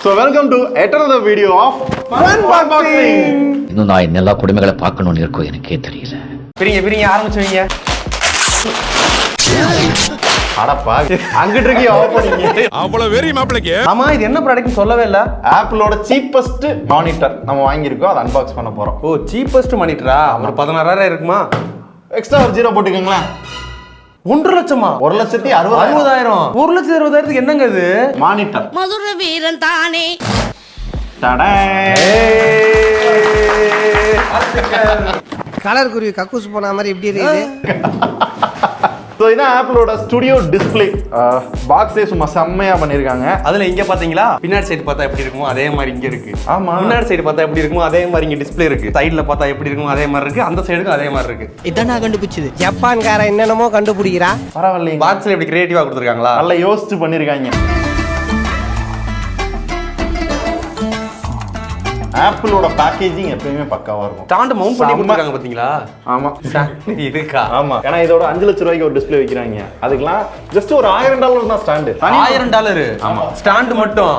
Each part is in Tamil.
So welcome to yet another video of Unboxing. இன்னும் நான் எல்லா குடும்பங்களை பார்க்கணும்னு இருக்கோ எனக்கே தெரியல. பிரிங்க ஆரம்பிச்சுவீங்க. அடப்பா அங்கிட்டு இருக்கீ ஓபனிங். அவ்வளவு வெரி மாப்ளக்கே. ஆமா இது என்ன ப்ராடக்ட்னு சொல்லவே இல்ல. ஆப்பிளோட சீப்பஸ்ட் மானிட்டர் நம்ம வாங்கியிருக்கோம், அதை அன்பாக்ஸ் பண்ண போறோம். ஓ சீப்பஸ்ட் மானிட்டரா? ஒரு 16,000 இருக்குமா? எக்ஸ்ட்ரா ஒரு ஜீரோ போட்டுக்கங்களேன். 1 லட்சமா? 1,60,000. 1,60,000 என்னங்க இது? மானிட்டர் மதுர வீரன் தானே. கலர் குருவி கக்கூஸ் போன மாதிரி இப்படி இருக்குது. ஸோ இதான் ஆப்பிளோட ஸ்டுடியோ டிஸ்பிளே. பாக்ஸே சும்மா செம்மையா பண்ணியிருக்காங்க. அதுல இங்க பாத்தீங்களா, பின்னாடி சைடு பார்த்தா எப்படி இருக்குமோ அதே மாதிரி இங்க இருக்கு. ஆமா, முன்னாடி சைடு பார்த்தா எப்படி இருக்குமோ அதே மாதிரி இங்க டிஸ்பிளே இருக்கு. சைடுல பார்த்தா எப்படி இருக்குமோ அதே மாதிரி இருக்கு. அந்த சைடுக்கும் அதே மாதிரி இருக்கு. இதான் நான் கண்டுபிடிச்சது. ஜப்பான்காரன் என்னென்னமோ கண்டுபிடிக்கிறா. பரவாயில்லைங்க, பாக்ஸ்ல எப்படி கிரியேட்டிவா கொடுத்துருக்காங்களா? நல்லா யோசிச்சு பண்ணியிருக்காங்க. ஆப்பிளோட பேக்கேஜிங் எப்பயுமே பக்காவா இருக்கும். ஸ்டாண்ட் மவுண்ட் பண்ணி கொடுத்துருக்காங்க பாத்தீங்களா? ஆமா இருக்கா? ஆமா, ஏன்னா இதோட 5 லட்சம் ரூபாய்க்கு ஒரு டிஸ்பிளே வைக்கிறாங்க. அதுக்கெல்லாம் ஜஸ்ட் ஒரு $1000 தான் ஸ்டாண்டு. $1000. ஆமா, ஸ்டாண்ட் மட்டும்.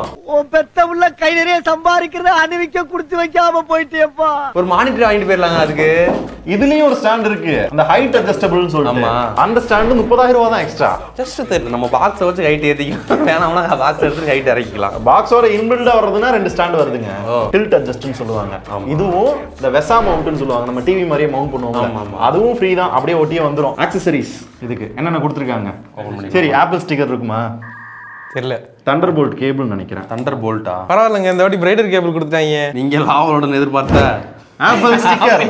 பெத்த உள்ள கை நிறைய சம்பாதிக்கிறத அணிவிக்க குடுத்து வைக்காம போயிட்டேப்பா. ஒரு மானிட்டர் வாங்கிட்டு போயிடலாங்க. அதுக்கு இதுலயும் ஒரு ஸ்டாண்ட் இருக்கு, அந்த ஹைட் அட்ஜஸ்டபிள்னு சொல்லிட்டு. ஆமா, அந்த ஸ்டாண்ட் 30,000 ரூபாய் தான் எக்ஸ்ட்ரா. ஜஸ்ட் தெரியல, நம்ம பாக்ஸ் வச்சு ஹைட் ஏத்திக்கலாம். வேணாம்னா பாக்ஸ் எடுத்து ஹைட் இறக்கிக்கலாம். பாக்ஸோட இன்பில்டா வர்றதுன்னா 2 ஸ்டாண்ட் வருதுங்க. டில்ட் அட்ஜஸ்ட்னு சொல்லுவாங்க. இதுவும் இந்த வெசா மவுண்ட்னு சொல்லுவாங்க, நம்ம டிவி மாதிரியே மவுண்ட் பண்ணுவாங்க. அதுவும் ஃப்ரீ தான், அப்படியே ஒட்டியே வந்துரும். ஆக்சசரிஸ் இதுக்கு என்னென்ன கொடுத்துருக்காங்க? சரி, ஆப்பிள் ஸ்டிக்கர் இருக்குமா? தெரியல. தண்டர் போல்ட் கேபிள் நினைக்கிறேன். தண்டர் போல்ட்டா? பரவாயில்லைங்க, இந்த வாட்டி பிரைடர் கேபிள் கொடுத்துட்டாங்க. நீங்க லாவலோட எதிர்பார்த்த ஆப்பிள் ஸ்டிக்கர்.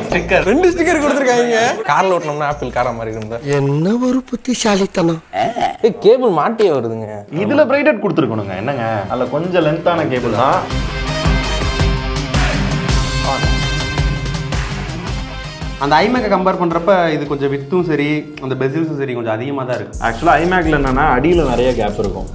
2 ஸ்டிக்கர் கொடுத்துருக்காங்க. கார்ல ஓட்டணும்னா ஆப்பிள் கார மாதிரி இருந்தா என்ன ஒரு புத்திசாலித்தனம். கேபிள் மாட்டியே வருதுங்க. இதுல பிரைடட் கொடுத்துருக்கணுங்க. என்னங்க, அதுல கொஞ்சம் லென்த்தான கேபிள் தான். அந்த ஐமேக்கை கம்பேர் பண்றப்ப இது கொஞ்சம் வித்தும் சரி, அந்த பெசில்ஸும் சரி கொஞ்சம் அதிகமாக தான் இருக்கு. ஆக்சுவலா ஐமேக்ல என்னன்னா அடியில நிறைய கேப் இருக்கும்,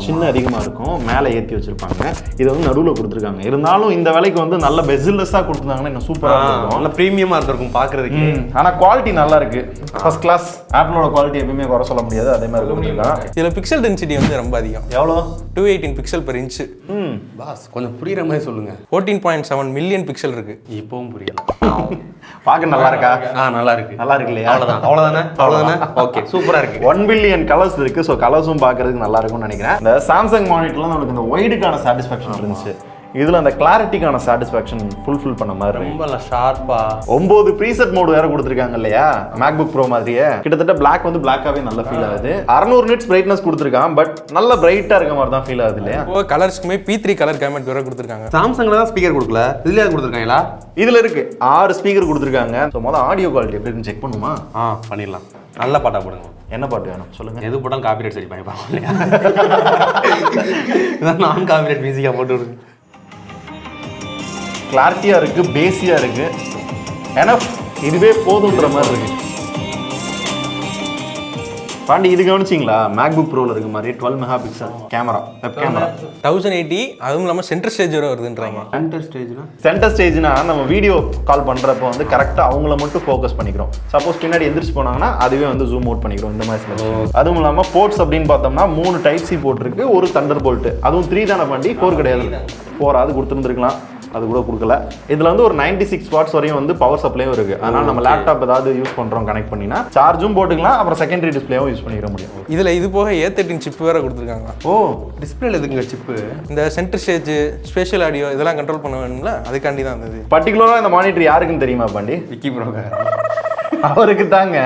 சின்ன அதிகமா இருக்கும், மேலே ஏற்றி வச்சிருப்பாங்க. இது வந்து நடுவில் கொடுத்துருக்காங்க. இருந்தாலும் இந்த விலைக்கு வந்து நல்ல பெசில்லெஸ்ஸாக கொடுத்துருந்தாங்கன்னா இன்னும் சூப்பராக இருக்கும், நல்ல ப்ரீமியமா இருந்திருக்கும் பாக்குறதுக்கு. ஆனா குவாலிட்டி நல்லா இருக்கு, ஃபர்ஸ்ட் கிளாஸ். ஆப்பிளோட குவாலிட்டி எப்பவுமே குறை சொல்ல முடியாது, அதே மாதிரி கொடுத்துருக்காங்க. இதுல பிக்சல் டென்சிட்டி வந்து ரொம்ப அதிகம். எவ்வளோ? 218 பிக்சல் per inch. பாஸ் கொஞ்சம் புரியுற மாதிரி சொல்லுங்க. 14.7 மில்லியன் பிக்சல் இருக்கு. இப்பவும் புரியல. பார்க்க நல்லா இருக்கா? நல்லா இருக்கு. நல்லா இருக்கு இல்லையா? அவ்வளவுதானே. ஓகே, சூப்பரா இருக்கு. 1 பில்லியன் கலர்ஸ் இருக்கு. ஸோ கலர்ஸும் பார்க்கறதுக்கு நல்லா இருக்கும்னு நினைக்கிறேன். இந்த சாம்சங் மானிட்டர்லாம் நமக்கு இந்த ஒய்டுக்கான சாட்டிஸ்ஃபேக்ஷன் இருந்துச்சு. இதுல அந்த கிளாரிட்டிக்கான சாட்டிஸ்ஃபேக்ஷன் ஃபுல்ஃபில் பண்ண மாதிரி ரொம்ப ஷார்ப்பா 9 ப்ரீசெட் மோட் வேற கொடுத்துருக்காங்க இல்லையா, மேக்புக் ப்ரோ மாதிரியே. கிட்டத்தட்ட பிளாக் வந்து பிளாக்காவே நல்ல ஃபீல் ஆகுது. 600 நிட்ஸ் பிரைட்னஸ் கொடுத்துருக்கான், பட் நல்ல பிரைட்டா இருக்க மாதிரி தான் ஃபீல் ஆகுது இல்லையா. இப்போ கலர்ஸ்க்குமே P3 கலர் கேமெட் வேற கொடுத்துருக்காங்க. சாம்சங்ல தான் ஸ்பீக்கர் கொடுக்கல, இதுலயே கொடுத்துருக்காங்களா? இதுல இருக்கு 6 ஸ்பீக்கர் கொடுத்துருக்காங்க. ஸோ முதல்ல ஆடியோ குவாலிட்டி எப்படி செக் பண்ணுமா? பண்ணிடலாம். நல்ல பாட்டா போடுங்க. என்ன பாட்டு வேணும் சொல்லுங்க. எது போட்டாலும் காப்பிரைட் சரி பண்ணிப்பாங்க இல்லையா? நான் காப்பிரைட் மியூசிக்கா போட்டு விடுங்க. கிளாரிட்டியா இருக்கு, பேஸியா இருக்கு, எனஃப், இதுவே போதுன்ற மாதிரி இருக்கு. பாண்டி இது கவனிச்சிங்களா? மேக்புக் ப்ரோல இருக்க மாதிரி 12 mega pixel camera, web camera 1080. அதுவும் இல்லாமல் சென்டர் ஸ்டேஜ் வர வருதுன்றாங்க. சென்டர் ஸ்டேஜ்னா நம்ம வீடியோ கால் பண்றப்போ வந்து கரெக்டா அவங்கள மட்டும் ஃபோக்கஸ் பண்ணிக்கிறோம். சப்போஸ் பின்னாடி எந்திரிச்சு போனாங்கன்னா அதுவே வந்து ஜூம் அவுட் பண்ணிக்கிறோம். இந்த மாதிரி அதுவும் இல்லாம போர்ட்ஸ் அப்படின்னு பார்த்தோம்னா 3 டைப் சி போர்ட் இருக்கு, ஒரு தண்டர் போல்ட். அதுவும் 3 தானே பாண்டி, 4 கிடையாது. 4 அது கொடுத்துருந்துருக்கலாம், அது கூட கொடுக்கல. இதுல வந்து ஒரு 96 வாட்ஸ் வரையும் வந்து பவர் சப்ளையும் இருக்கு. அதனால நம்ம லேப்டாப் ஏதாவது யூஸ் பண்றோம் கனெக்ட் பண்ணினா சார்ஜும் போட்டுக்கலாம், அப்புறம் செகண்டரி டிஸ்பிளேவும் யூஸ் பண்ணிக்க முடியும். இதுல இது போக A13 சிப் வேற கொடுத்துருக்காங்க. ஓ, டிஸ்பிளேல எதுங்க சிப்பு? இந்த சென்டர் ஸ்டேஜ், ஸ்பேஷியல் ஆடியோ இதெல்லாம் கண்ட்ரோல் பண்ண வேணும்ல, அதுக்காண்டி தான் இருந்தது. பர்டிகுலரா இந்த மானிட்டர் யாருக்குன்னு தெரியுமா பாண்டி? விக்கி ப்ரோங்க அவருக்கு தாங்க.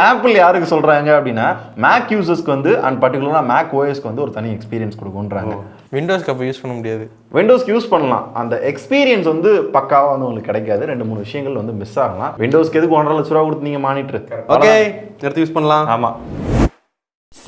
ஆப்பிள் யாருக்கு சொல்றாங்க அப்படின்னா மேக் யூசர்ஸ்க்கு வந்து அண்ட் பர்டிகுலரா மேக் ஓஎஸ்க்கு வந்து ஒரு தனி எக்ஸ்பீரியன்ஸ் கொடுக்குன்றாங்க. விண்டோஸ்க்கு அப்போ யூஸ் பண்ண முடியாது. விண்டோஸ்க்கு யூஸ் பண்ணலாம், அந்த எக்ஸ்பீரியன்ஸ் வந்து பக்காவா வந்து உங்களுக்கு கிடைக்காது. 2-3 விஷயங்கள் வந்து மிஸ் ஆகலாம். விண்டோஸ்க்கு எதுக்கு 1.5 லட்ச ரூபா கொடுத்தீங்க மானிட்டர்? ஓகே, எடுத்து யூஸ் பண்ணலாம். ஆமா.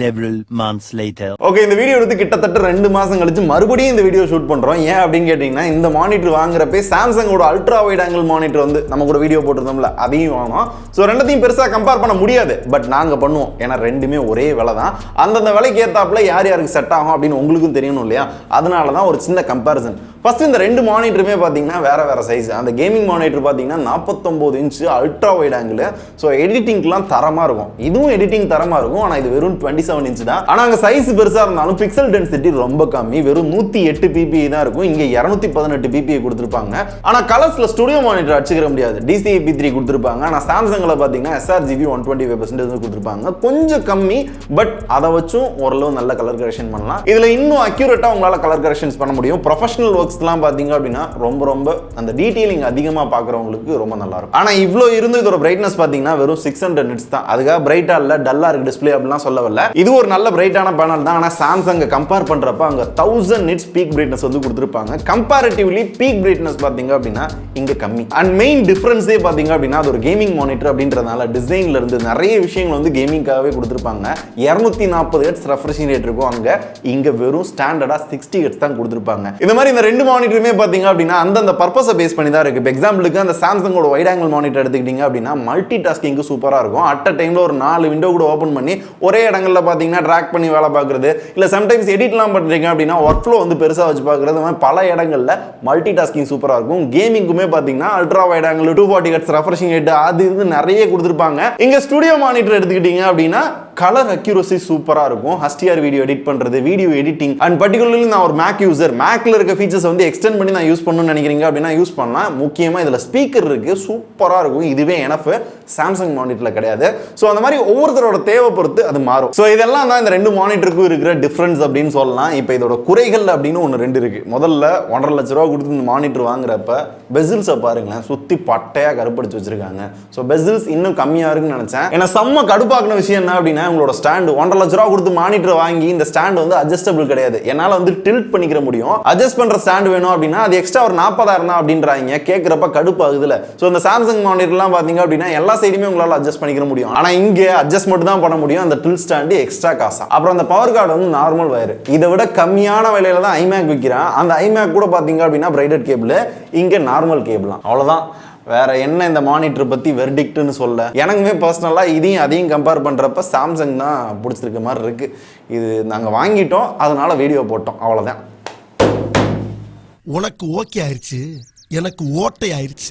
Several months later. ஓகே, இந்த வீடியோ எடுத்து கிட்டத்தட்ட 2 மாசம் கழிச்சு மறுபடியும் இந்த வீடியோ ஷூட் பண்றோம். ஏன் அப்படின்னு கேட்டீங்கன்னா, இந்த மானிட்டர் வாங்குறப்ப சாம்சங்கோட அல்ட்ரா வைட் ஆங்கிள் மானிட்டர் வந்து நம்ம கூட வீடியோ போட்டிருந்தோம்ல, அதையும் வாங்கணும். ஸோ ரெண்டத்தையும் பெருசா கம்பேர் பண்ண முடியாது, பட் நாங்க பண்ணுவோம். ஏன்னா ரெண்டுமே ஒரே விலை தான். அந்தந்த விலைக்கு ஏத்தாப்புல யார் யாருக்கு செட் ஆகும் அப்படின்னு உங்களுக்கும் தெரியணும் இல்லையா. அதனால தான் ஒரு சின்ன கம்பேரிசன். ஃபர்ஸ்ட் இந்த ரெண்டு மானிட்டருமே பார்த்தீங்கன்னா வேற வேற சைஸ். அந்த கேமிங் மானிட்டர் பார்த்தீங்கன்னா 49 inch ultra wide angle. So எடிட்டிங்லாம் தரமாக இருக்கும். இதுவும் எடிட்டிங் தரமாக இருக்கும். ஆனால் இது வெறும் 27 இன்ச் தான். ஆனால் அங்கே சைஸ் பெருசாக இருந்தாலும் பிக்சல் டென்சிட்டி ரொம்ப கம்மி. வெறும் 108 ppi தான் இருக்கும். இங்கே 218 ppi கொடுத்துருப்பாங்க. ஆனால் கலர்ஸில் ஸ்டுடியோ மானிட்டர் அடிச்சுக்கிற முடியாது. DCI-P3 கொடுத்துருப்பாங்க. ஆனால் சாம்சங்கில் பார்த்தீங்கன்னா sRGB 125% கொடுத்துருப்பாங்க. கொஞ்சம் கம்மி, பட் அதை வச்சும் ஓரளவு நல்ல கலர் கரெக்ஷன் பண்ணலாம். இதில் இன்னும் அக்யூரேட்டாக உங்களால் கலர் கரெக்ஷன்ஸ் பண்ண முடியும். ப்ரொஃபஷனல் ஒர்க்ஸ்லாம் பார்த்தீங்க அப்படின்னா ரொம்ப அந்த டீடைலிங் அதிகமாக பார்க்குறவங்களுக்கு ரொம்ப நல்லா இருக்கும். ஆனால் இவ்வளோ இருந்து இதோட பிரைட்னஸ் பார்த்தீங்கன்னா வெறும் 600 nits தான். அதுக்காக பிரைட்டா இல்லை, டல்லா இருக்கு டிஸ்பிளே அப்படிலாம் சொல்ல வரல. இது ஒரு நல்ல பிரைட்டான பேனல் தான். ஆனால் சாம்சங் கம்பேர் பண்ணுறப்ப அங்கே 1000 nits பீக் பிரைட்னஸ் வந்து கொடுத்துருப்பாங்க. கம்பேரிட்டிவ்லி பீக் பிரைட்னஸ் பார்த்தீங்க அப்படின்னா இங்கே கம்மி. அண்ட் மெயின் டிஃபரன்ஸே பார்த்தீங்க அப்படின்னா அது ஒரு கேமிங் மானிட்டர் அப்படின்றதுனால டிசைன்ல இருந்து நிறைய விஷயங்கள் வந்து கேமிங்காகவே கொடுத்துருப்பாங்க. 240 Hz ரெஃப்ரெஷிங் ரேட் இருக்கும். அங்கே இங்கே வெறும் ஸ்டாண்டர்டா 60 Hz தான் கொடுத்துருப்பாங்க. இந்த மாதிரி இந்த ரெண்டு மானிட்டருமே பார்த்தீங்க அப்படின்னா அந்தந்த பர்பஸை பேஸ் பண்ணி தான் இருக்கு. எக்ஸாம்பிளுக்கு அந்த சாம்சங்கோட வைட் ஆங்கிள் மானிட்டர் எடுத்துக்கிட்டீங்க அப்படின்னா மல்டி டாஸ்கிங்கு சூப்பராக இருக்கும். அட் அ டைம்ல ஒரு 4 விண்டோ கூட ஓப்பன் பண்ணி ஒரே இடங்கள்ல பார்த்தீங்கன்னா ட்ராக் பண்ணி வேலை பார்க்குறது, இல்லை சம்டைம்ஸ் எடிட்லாம் பண்ணுறீங்க அப்படின்னா ஒர்க் ஃப்ளோ வந்து பெருசாக வச்சு பார்க்குறது, பல இடங்கள்ல மல்டி டாஸ்கிங் சூப்பராக இருக்கும். கேமிங்குமே பார்த்தீங்கன்னா ultra wide angle 240 Hz refreshing rate அது இது நிறைய கொடுத்துருப்பாங்க. இங்க ஸ்டுடியோ மானிட்டர் எடுத்துக்கிட்டீங்க அப்படின்னா கலர் அக்யூரசி சூப்பராக இருக்கும். HDR வீடியோ எடிட் பண்ணுறது, வீடியோ எடிட்டிங் அண்ட் பர்டிகுலர்லி நான் ஒரு மேக் யூசர், மேக்ல இருக்க ஃபீச்சர்ஸ் வந்து எக்ஸ்டெண்ட் பண்ணி நான் யூஸ் பண்ணணும்னு நினைக்கிறீங்க அப்படின்னா யூஸ் பண்ணலாம். முக்கியமாக இதில் ஸ்பீக்கர் இருக்கு, சூப்பராக இருக்கும். இதுவே எனஃப் சாம்சங் மானிட்டரில் கிடையாது. ஸோ அந்த மாதிரி ஒவ்வொருத்தரோட தேவை பொறுத்து அது மாறும். ஸோ இதெல்லாம் தான் இந்த ரெண்டு மானிட்டருக்கும் இருக்கிற டிஃப்ரென்ஸ் அப்படின்னு சொல்லலாம். இப்போ இதோட குறைகள் அப்படின்னு ஒன்று ரெண்டு இருக்கு. முதல்ல 1.5 லட்ச ரூபா கொடுத்து இந்த மானிட்டர் வாங்குறப்ப பெசில்ஸை பாருங்களேன், சுற்றி பட்டையாக கருப்படிச்சு வச்சிருக்காங்க. ஸோ பெசில்ஸ் இன்னும் கம்மியாக இருக்குன்னு நினைச்சேன். ஏன்னா செம்ம கடுப்பாக்குன விஷயம் என்ன அப்படின்னா உங்களோட ஸ்டாண்டு 1.5 லட்ச ரூபா கொடுத்து மானிட்டர் வாங்கி இந்த ஸ்டாண்ட் வந்து அட்ஜஸ்டபிள் கிடையாது. என்னால் வந்து டில்ட் பண்ணிக்கிற முடியும். அட்ஜஸ்ட் பண்ற ஸ்டாண்ட் வேணும் அப்படின்னா அது எக்ஸ்ட்ரா ஒரு 40,000 தான் அப்படின்றாங்க. கேட்குறப்ப கடுப்பாகுதுல. ஸோ இந்த சாம்சங் மானிட்டர்லாம் பார்த்தீங்க அப்படின்னா எல்லா சைடுமே உங்களால் அட்ஜஸ்ட் பண்ணிக்கிற முடியும். ஆனால் இங்கே அட்ஜஸ்ட் மட்டும் தான் பண்ண முடியும். அந்த டில்ட் ஸ்டாண்டு எக்ஸ்ட்ரா காசா. அப்புறம் அந்த பவர் கார்டு வந்து நார்மல் வயர். இதை விட கம்மியான விலையில தான் ஐமேக் விற்கிறான். அந்த ஐமேக் கூட பார்த்தீங்க அப்படின்னா பிரைடட் கேபிள், இங்கே நார்மல் கேபிளாம். அவ்வளோதான். வேற என்ன இந்த மானிட்டர் பத்தி வெர்டிக்ட்னு சொல்ல. எனக்குமே பர்சனலா இதையும் அதையும் கம்பேர் பண்றப்ப சாம்சங் தான் பிடிச்சிருக்க மாதிரி இருக்கு. இது நாங்க வாங்கிட்டோம், அதனால வீடியோ போட்டோம், அவ்வளவுதான். உனக்கு ஓகே ஆயிருச்சு, எனக்கு ஓட்டை ஆயிருச்சு.